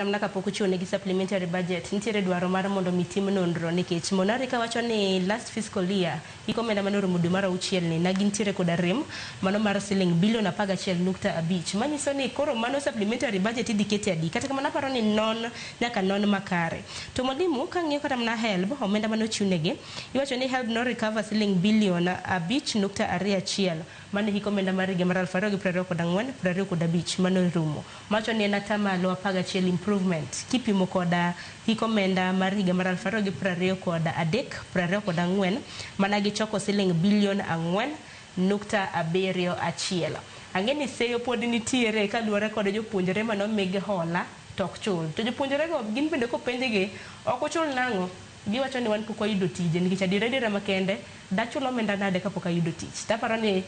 Namna kapok ochune gi supplementary budget nitiere dwaro mar mondo mitim nonro nikech Monarika wacho ni last fiscal year iko omenda mane oromo dwe mar auchiel ni nagi nitiere koda rem mano mar siling bilion 11.5 manyiso ni koro mano supplementary budget idhi kete adi kata kamano aparo ni non nyaka non makare. To mwalimu kang'iyo kata mana HELB omenda mane ochunegi iwacho ni HELB no recover siling bilion 5.21 mane iko omenda mar higa mar 2024-2025 mano rumo macho ni en atamalo 11 improvement kipimo koda hiko omenda mar higa mar 2023-2024 managi choko siling bilion 4.71. Ang'eni seyo pod nitiere kaluwore kod jopuonjre mano meg hola tok chul to jopuonjre go gin bende kopenjgi ok ochul nang'o giwacho ni wan pok wayudo tije nikech adiera makende dachulo omenda nade kapok ayudo tich. Taparo ni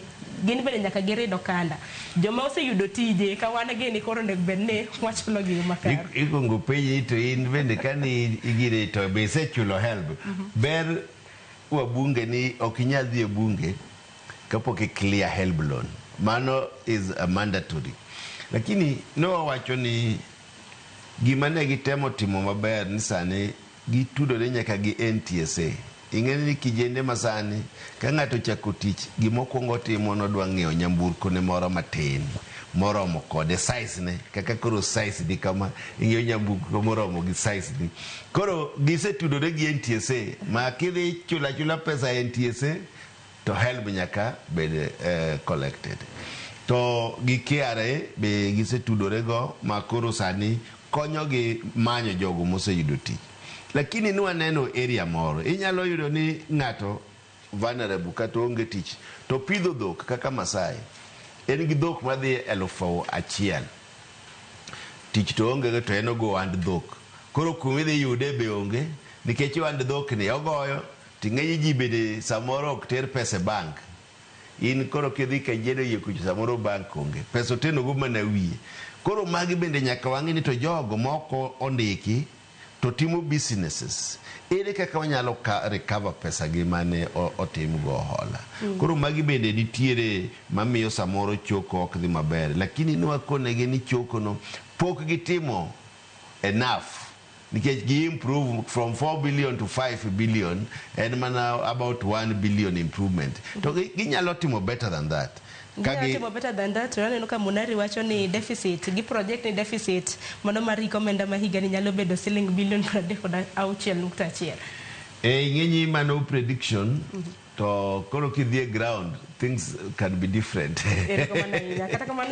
gin bende nyaka girido kanda joma oseyudo tije ka wan gini koro nek benne wachulo gi makare. Ikongo penji to in bende kani igire to be sechulo HELB ber wabunge ni okinyal dhi e bunge kapok clear HELB loan. Mano is a mandatory. Lakini no wacho ni gima ne gitemo timo maber ni sani gitudore nyaka gi NTSA. Ing'eni ni kijende masani ka ng'ato chako tich gimokwongo timo nodwa ng'iewo nyamburko ne moro matin moromo kode size ne kaka koro size di kama ing'iewo nyamburko moromo gi size ni. Koro gisetudore gi NTSA ma kidhi chula pesa NTSA to HELB nyaka bed collected. To gi KRA be gisetudore go ma koro sani konyo gi manyo jogo moseyudo tich. Lakini nuwa neno area moro inyalo yudo ni ng'ato vulnerable kata onge tich to pidho dhok kaka Masai en gi dhok madhi 1,000 tich to onge to en ogo and dhok koro kumidhi yude be onge nikech wand dhok ni ogoyo ting'eyo ji bende samoro ok ter pesa bank in koro kidhi ka jedo yie kucho samoro bank onge pesa oteno go mana wiye. Koro magi bende nyaka wang'e ni to jogo moko ondiki to timo businesses ere kaka wanyalo recover pesa gi mane otim go hola. Koro magi bende nitiere mamiyo samoro choko ok dhi maber lakini nwakonegi ni choko no pok gitimo enough nikech gi improve from 4 billion to 5 billion and mana about 1 billion improvement to ginyalo timo better than that. Timo better than that. Aneno ka Munari wacho ni deficit gi project ni deficit mano mar hiko omenda ma higa ni nyalo bedo siling bilion 36.1. Ing'eni mano prediction to koro kidhi ground things can be different.